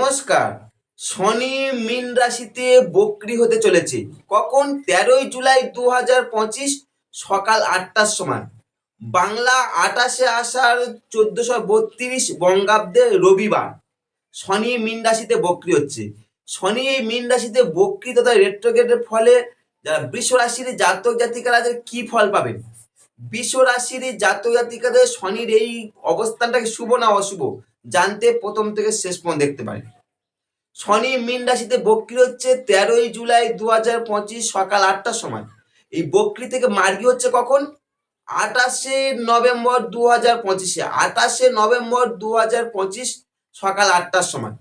নমস্কার। শনি মীন রাশিতে বক্রী হতে চলেছে। কখন? 13ই জুলাই 2025 সকাল 8টার সময়। বাংলা 28শে আষাঢ় 1432 বঙ্গাব্দে রবিবার শনি মীন রাশিতে বক্রী হচ্ছে। শনি এই মীন রাশিতে বক্রী তথা রেট্রোগ্রেডের ফলে যারা বৃষ রাশির জাতক জাতিকারা কি ফল পাবেন? বৃষ রাশির জাতক জাতিকাদের শনির এই অবস্থানটাকে শুভ না অশুভ জানতে প্রথম থেকে শেষ পর্যন্ত দেখতে পারেন। শনি মীন রাশিতে বক্রী হচ্ছে 13ই জুলাই 2025 সকাল 8টার সময়। এই বক্রী থেকে মার্গী হচ্ছে কখন? 28শে নভেম্বর 2025। 28শে নভেম্বর 2025 সকাল 8টার সময়।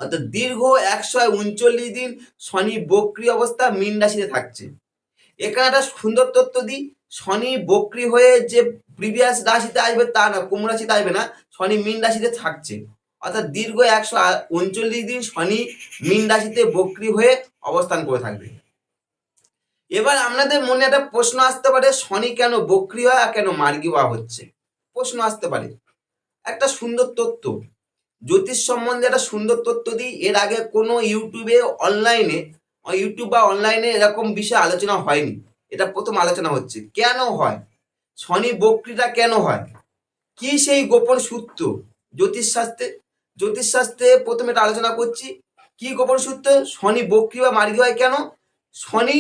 অর্থাৎ দীর্ঘ 139 দিন শনি বক্রী অবস্থা মীন রাশিতে থাকছে। এখানে একটা সুন্দর তথ্য দিই, শনি বক্রী হয়ে যে প্রিভিয়াস রাশিতে আসবে তা না, কুম্ভ রাশিতে আসবে না, শনি মীন রাশিতে থাকছে। অর্থাৎ দীর্ঘ 139 দিন শনি মীন রাশিতে বক্রী হয়ে অবস্থান করে থাকবে। এবার আপনাদের মনে একটা প্রশ্ন আসতে পারে, শনি কেন বক্রী হয় আর কেন মার্গী হওয়া হচ্ছে? প্রশ্ন আসতে পারে। একটা সুন্দর তথ্য, জ্যোতিষ সম্বন্ধে একটা সুন্দর তথ্য দিই। এর আগে কোনো ইউটিউব বা অনলাইনে এরকম বিষয়ে আলোচনা হয়নি। এটা প্রথম আলোচনা হচ্ছে। কেন হয় শনি বক্রীটা, কেন হয়, কি সেই গোপন সূত্র জ্যোতিষশাস্ত্রে প্রথমে এটা আলোচনা করছি। কি গোপন সূত্র? শনি বক্রী বা মার্গী হয় কেন? শনি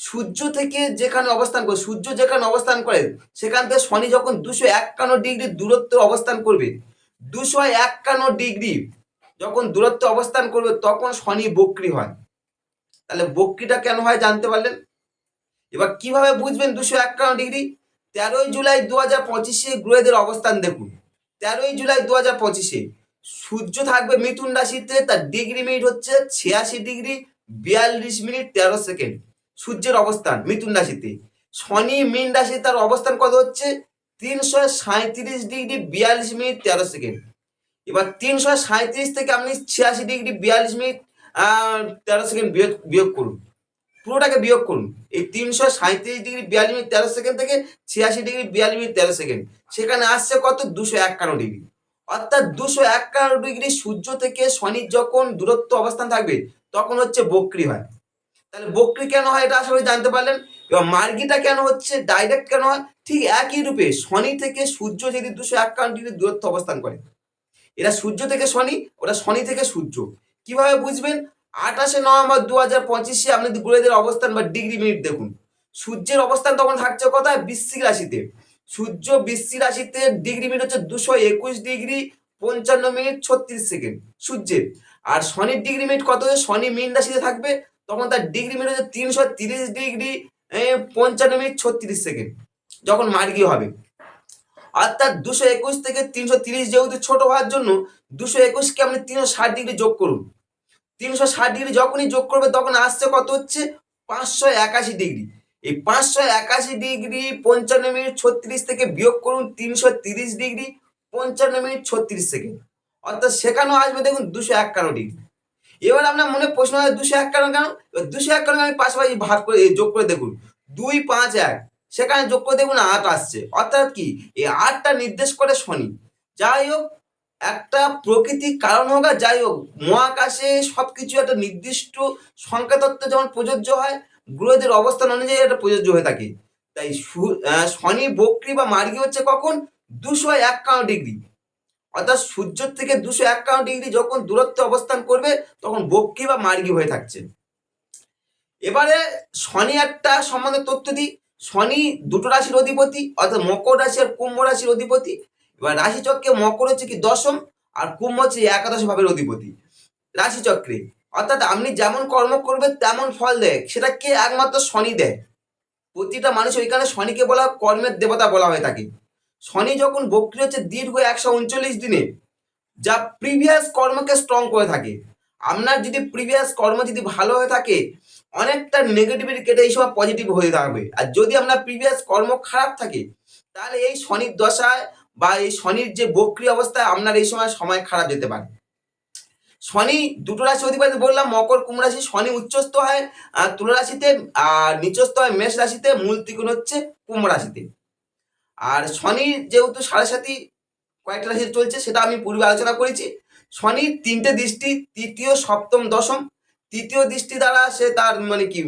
সূর্য থেকে যেখানে অবস্থান করে, সূর্য যেখানে অবস্থান করে সেখান থেকে শনি যখন 251 ডিগ্রি দূরত্ব অবস্থান করবে, 251 ডিগ্রি যখন দূরত্ব অবস্থান করবে তখন শনি বক্রী হয়। তাহলে বক্রীটা কেন হয় জানতে পারলেন। এবার কিভাবে বুঝবেন 251 ডিগ্রি? 13ই জুলাই 2025 গ্রহদের অবস্থান দেখুন। 13ই জুলাই 2025 সূর্য থাকবে মিথুন রাশিতে, তার ডিগ্রি মিনিট হচ্ছে 86 ডিগ্রি 42 মিনিট 13 সেকেন্ড। সূর্যের অবস্থান মিথুন রাশিতে। শনি মীন রাশি, তার অবস্থান কত হচ্ছে? 337 ডিগ্রি 42 মিনিট 13 সেকেন্ড। এবার 337 থেকে আপনি 86 ডিগ্রি 42 মিনিট 13 সেকেন্ড বিয়োগ করুন, পুরোটাকে বিয়োগ করুন। এই 337 ডিগ্রি 42 মিনিট 13 সেকেন্ড থেকে 86 ডিগ্রি 42 মিনিট 13 সেকেন্ড, সেখানে আসছে কত? 251 ডিগ্রি। অর্থাৎ 251 ডিগ্রি সূর্য থেকে শনির যখন দূরত্ব অবস্থান থাকবে তখন হচ্ছে বক্রী হয়। তাহলে বক্রী কেন হয় এটা আসলে জানতে পারলেন। এবার মার্গীটা কেন হচ্ছে, ডাইরেক্ট কেন হয়? ঠিক একই রূপে শনি থেকে সূর্য যদি 251 ডিগ্রি দূরত্ব অবস্থান করে, এরা সূর্য থেকে শনি, ওরা শনি থেকে সূর্য। কিভাবে বুঝবেন? 28শে নভেম্বর 2025 আপনি গ্রহদের অবস্থান বা ডিগ্রি মিনিট দেখুন। সূর্যের অবস্থান তখন থাকছে কোথায়? বৃশ্চিক রাশিতে। সূর্য বৃশ্চিক রাশিতে ডিগ্রি মিনিট হচ্ছে 221 ডিগ্রি 55 মিনিট 36 সেকেন্ড সূর্যের। আর শনির ডিগ্রি মিনিট কত? শনি মীন রাশিতে থাকবে, তখন তার ডিগ্রি মিনিট হচ্ছে 330 ডিগ্রি 55 মিনিট 36 সেকেন্ড যখন মার্গী হবে। অর্থাৎ 221 থেকে 330 যেহেতু ছোট হওয়ার জন্য 221কে আপনি 360 ডিগ্রি যোগ করুন। 360 ডিগ্রি যখনই যোগ করবে তখন আসছে কত? হচ্ছে 581 ডিগ্রি। এই 581 ডিগ্রি 55 মিনিট 36 থেকে বিয়োগ করুন 330 ডিগ্রি 55 মিনিট 36 সেকেন্ড, অর্থাৎ সেখানেও আসবে দেখুন 251 ডিগ্রি। এবার আপনার মনে প্রশ্ন হয় 251 কেন? 251 আমি পাশাপাশি ভাগ করে যোগ করে দেখুন, 2 5 1, সেখানে যোগ করে দেখুন 8 আসছে। অর্থাৎ কি এই 8টা নির্দেশ করে শনি। যাই হোক, একটা প্রকৃতির কারণ হোক আর যাই হোক, মহাকাশে সবকিছু একটা নির্দিষ্ট সংখ্যাতত্ত্ব যেমন প্রযোজ্য হয়, গ্রহদের অবস্থান অনুযায়ী এটা প্রযোজ্য হয়ে থাকে। তাই শনি বক্রী বা মার্গী হচ্ছে কখন? 251 ডিগ্রি। অর্থাৎ সূর্য থেকে 251 ডিগ্রি যখন দূরত্বে অবস্থান করবে তখন বক্রী বা মার্গী হয়ে থাকছে। এবারে শনি একটা সম্বন্ধে তথ্য দিই। শনি দুটো রাশির অধিপতি, অর্থাৎ মকর রাশি আর কুম্ভ রাশির অধিপতি। এবার রাশিচক্রে মকর হচ্ছে কি দশম, আর কুম্ভ হচ্ছে একাদশ ভাবের অধিপতি রাশিচক্রে। অর্থাৎ আপনি যেমন কর্ম করবে তেমন ফল দেয়, সেটা কে? একমাত্র শনি দেয়। প্রতিটা মানুষ ওইখানে শনিকে বলা কর্মের দেবতা বলা হয়ে থাকে। শনি যখন বক্রী হচ্ছে দীর্ঘ 139 দিনে যা প্রিভিয়াস কর্মকে স্ট্রং করে থাকে। আপনার যদি প্রিভিয়াস কর্ম যদি ভালো হয়ে থাকে, অনেকটা নেগেটিভিটি কেটে এই সময় পজিটিভ হয়ে থাকবে। আর যদি আপনার প্রিভিয়াস কর্ম খারাপ থাকে তাহলে এই শনির দশায় বা এই শনির যে বক্রী অবস্থায় আপনার এই সময় খারাপ যেতে পারে। শনি দুটো রাশি অধিপতি বললাম, মকর কুম্ভ রাশি। শনি উচ্চস্থ হয় তুলা রাশিতে, আর নিচস্থ হয় মেষ রাশিতে, মূল ত্রিকোণ হচ্ছে কুম্ভ রাশিতে। আর শনি যেহেতু সাড়ে সাতি কয়েকটা রাশি চলছে, সেটা আমি পূর্বে আলোচনা করেছি। শনির তিনটে দৃষ্টি, তৃতীয়, সপ্তম, দশম। তৃতীয় দৃষ্টি দ্বারা সে তার মানে কি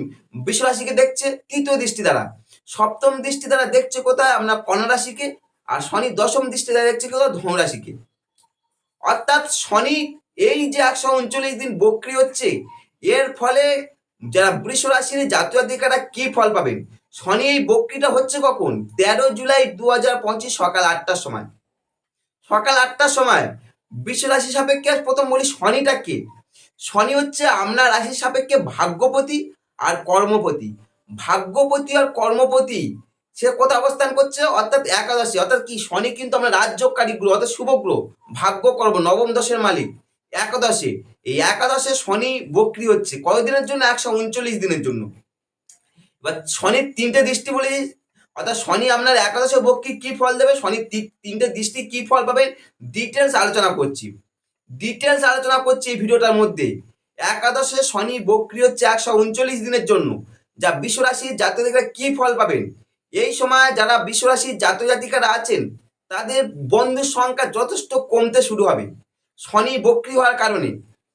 বৃষ রাশিকে দেখছে, তৃতীয় দৃষ্টি দ্বারা। সপ্তম দৃষ্টি দ্বারা দেখছে কোথায় আপনার কন্যা রাশিকে, আর শনি দশম দৃষ্টি দ্বারা দেখছে কোথায় ধনু রাশিকে। অর্থাৎ শনি এই যে 139 দিন বক্রি হচ্ছে, এর ফলে যারা বৃষ রাশির জাতক জাতিকারা কি ফল পাবেন। শনি এই বক্রিটা হচ্ছে কখন? 13 জুলাই 2025 সকাল 8টার সময়। সকাল 8টার সময় বৃষ রাশি সাপেক্ষে প্রথম বলি শনিটা কে। শনি হচ্ছে আপনার রাশির সাপেক্ষে ভাগ্যপতি আর কর্মপতি। ভাগ্যপতি আর কর্মপতি সে কোথায় অবস্থান করছে? অর্থাৎ একাদশী। অর্থাৎ কি শনি কিন্তু আমরা রাজযোগকারী গ্রহ, অর্থাৎ শুভ গ্রহ, ভাগ্য কর্ম নবম দশের মালিক একাদশে। এই একাদশে শনি বক্রি হচ্ছে কতদিনের জন্য? 139 দিনের জন্য। এবার শনির তিনটে দৃষ্টি বলে, অর্থাৎ শনি আপনার একাদশে বক্রি কি ফল দেবে, শনি তিনটে দৃষ্টি কি ফল পাবেন, ডিটেলস আলোচনা করছি। এই ভিডিওটার মধ্যে। একাদশে শনি বক্রি হচ্ছে 139 দিনের জন্য, যা বৃষ রাশির জাতক জাতিকারা কি ফল পাবেন। এই সময় যারা বৃষ রাশির জাতক জাতিকারা আছেন তাদের বন্ধুর সংখ্যা যথেষ্ট কমতে শুরু হবে শনি বক্রি হওয়ার কারণে।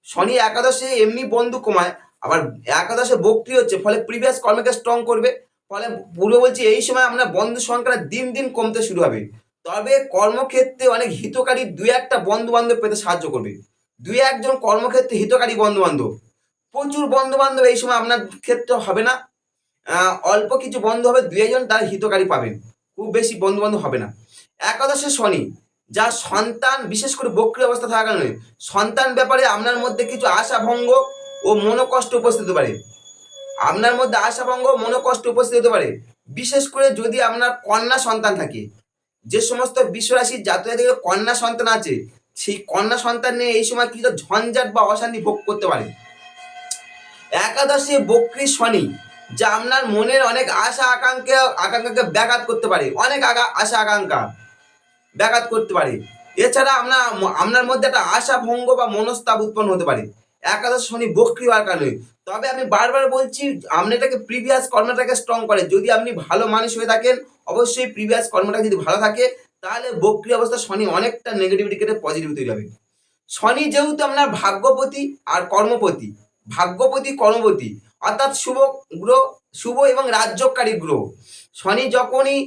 শনি একাদশে এমনি বন্ধু কমায়, আবার একাদশে বক্রি হচ্ছে ফলে প্রিভিয়াস কর্মকে স্ট্রং করবে। ফলে পুরো বলছি এই সময় আমরা বন্ধু সংখ্যাটা দিন দিন কমতে শুরু হবে। তবে কর্মক্ষেত্রে অনেক হিতকারী দুই একটা বন্ধু বান্ধব পেতে সাহায্য করবে। দুই একজন কর্মক্ষেত্রে হিতকারী বন্ধু বান্ধব, প্রচুর বন্ধু বান্ধব এই সময় আপনার ক্ষেত্রে হবে না। অল্প কিছু বন্ধু হবে, দুই একজন তার হিতকারী পাবেন, খুব বেশি বন্ধু বান্ধব হবে না। একাদশে শনি যা সন্তান, বিশেষ করে বক্রি অবস্থা থাকার কারণে সন্তান ব্যাপারে আপনার মধ্যে কিছু আশাভঙ্গ ও মনোকষ্ট উপস্থিত হতে পারে। আপনার মধ্যে আশাভঙ্গ মনোকষ্ট উপস্থিত হতে পারে, বিশেষ করে যদি আপনার কন্যা সন্তান থাকে। যে সমস্ত বিশ্বরাশির জাতক জাতিকাদের কন্যা সন্তান আছে, সেই কন্যা সন্তান নিয়ে এই সময় কিছু ঝঞ্ঝাট বা অশান্তি ভোগ করতে পারে। একাদশে বক্রি শনি যা আপনার মনের অনেক আকাঙ্ক্ষাকে ব্যাঘাত করতে পারে, অনেক আশা আকাঙ্ক্ষা ব্যাঘাত করতে পারে। এছাড়া আপনার মধ্যে একটা আশা ভঙ্গ বা মনস্তাপ উৎপন্ন হতে পারে একাদশ শনি বক্রি হওয়ার কারণে। তবে আমি বারবার বলছি, আপনি এটাকে প্রিভিয়াস কর্মটাকে স্ট্রং করে। যদি আপনি ভালো মানুষ হয়ে থাকেন, অবশ্যই প্রিভিয়াস কর্মটা যদি ভালো থাকে, তাহলে বক্রি অবস্থা শনি অনেকটা নেগেটিভিটি কেটে পজিটিভ তৈরি হবে। শনি যেহেতু আপনার ভাগ্যপতি আর কর্মপতি, ভাগ্যপতি কর্মপতি অর্থাৎ শুভ গ্রহ, শুভ এবং রাজ্যকারী গ্রহ। শনি যখনই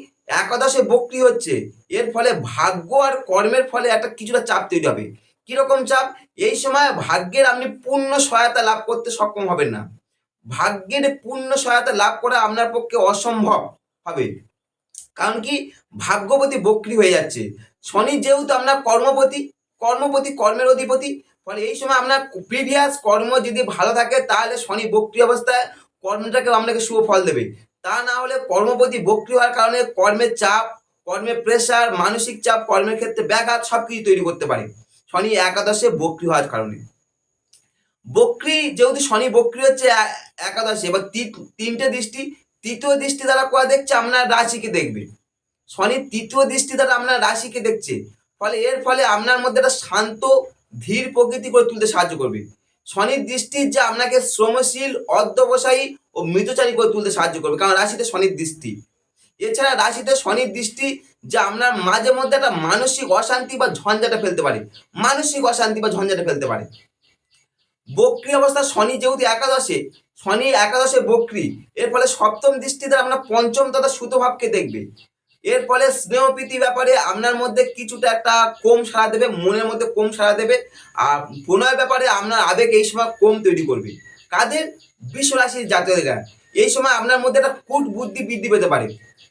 একাদশে বক্রি হচ্ছে, এর ফলে ভাগ্য আর কর্মের ফলে একটা কিছুটা চাপ তৈরি হবে। কিরকম চাপ? এই সময় ভাগ্যের আপনি পূর্ণ সহায়তা লাভ করতে সক্ষম হবেন না। ভাগ্যের পূর্ণ সহায়তা লাভ করা আপনার পক্ষে অসম্ভব হবে। কারণ কি? ভাগ্যপতি বক্রি হয়ে যাচ্ছে। শনি যেহেতু আপনার কর্মপতি, কর্মের অধিপতি, ফলে এই সময় আপনার প্রিভিয়াস কর্ম যদি ভালো থাকে তাহলে শনি বক্রি অবস্থায় কর্মটাকে আপনাকে শুভ ফল দেবে। তা না হলে কর্মপতি বক্রি হওয়ার কারণে কর্মের চাপ, কর্মের প্রেশার, মানসিক চাপ, কর্মের ক্ষেত্রে ব্যাঘাত সবকিছু তৈরি করতে পারে শনি একাদশে বক্রি হওয়ার কারণে। বক্রি যেহেতু শনি বক্রি হচ্ছে একাদশে, এবার তিনটে দৃষ্টি, তৃতীয় দৃষ্টি দ্বারা কোয়া দেখছে আপনার রাশিকে দেখবে। শনি তৃতীয় দৃষ্টি দ্বারা আপনার রাশিকে দেখছে, ফলে এর ফলে আপনার মধ্যে একটা শান্ত ধীর প্রকৃতি করে তুলতে সাহায্য করবে। শনির দৃষ্টি যা আপনাকে শ্রমশীল, অধ্যবসায়ী ও মৃতচারী করে তুলতে সাহায্য করবে, কারণ রাশিতে শনির দৃষ্টি। এছাড়া রাশিতে শনির দৃষ্টি যা আপনার মাঝে মধ্যে একটা মানসিক অশান্তি বা ঝঞ্ঝাটে ফেলতে পারে, বক্রি অবস্থা শনি যেহেতু একাদশে, শনি একাদশে বক্রি, এর ফলে সপ্তম দৃষ্টি দ্বারা আপনার পঞ্চম তথা সুত ভাবকে দেখবে। এর ফলে স্নেহপ্রীতি ব্যাপারে আপনার মধ্যে কিছুটা একটা কম সাড়া দেবে, মনের মধ্যে কম সাড়া দেবে। আর প্রণয় ব্যাপারে আপনার আবেগ এই সময় কম তৈরি করবে। কাদের? বৃষ রাশির জাতকেরা। এই সময় আপনার মধ্যে একটা কূট বুদ্ধি বৃদ্ধি পেতে পারে,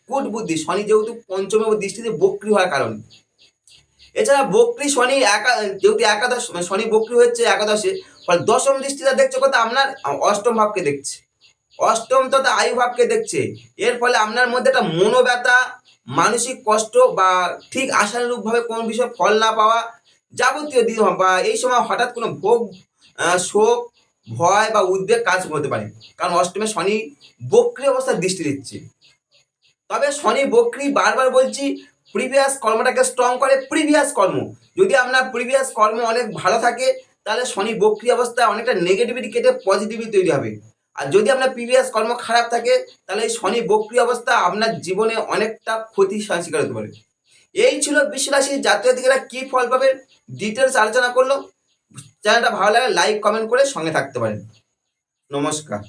কূট বুদ্ধি, শনি যেহেতু পঞ্চম দৃষ্টিতে বক্রি হওয়ার কারণে। এছাড়া বক্রি শনি যেহেতু একাদশ, শনি বক্রি হচ্ছে একাদশে, ফলে দশম দৃষ্টিতে দেখছে কথা আপনার অষ্টম ভাবকে দেখছে, অষ্টম তথা আয়ু ভাবকে দেখছে। এর ফলে আপনার মধ্যে একটা মনোব্যথা, মানসিক কষ্ট বা ঠিক আশানুরূপভাবে কোনো বিষয় ফল না পাওয়া, যাবতীয় দিন বা এই সময় হঠাৎ কোনো ভোগ, শোক, ভয় বা উদ্বেগ কাজ করতে পারে, কারণ অষ্টমে শনি বক্রি অবস্থার দৃষ্টি দিচ্ছে। তবে শনি বক্রি বারবার বলছি প্রিভিয়াস কর্মটাকে স্ট্রং করে। প্রিভিয়াস কর্ম যদি আপনার প্রিভিয়াস কর্ম অনেক ভালো থাকে, তাহলে শনি বক্রি অবস্থায় অনেকটা নেগেটিভিটি কেটে পজিটিভিটি তৈরি হবে। আর যদি আপনার প্রিভিয়াস কর্ম খারাপ থাকে, তাহলে এই শনি বক্রি অবস্থা আপনার জীবনে অনেকটা ক্ষতির শিকার হতে পারে। এই ছিল বৃষ রাশির জাতক জাতিকারা কি ফল পাবে, ডিটেলস আলোচনা করলো। চ্যানেলটা ভালো লাগে লাইক কমেন্ট করে সঙ্গে থাকতে পারেন। নমস্কার।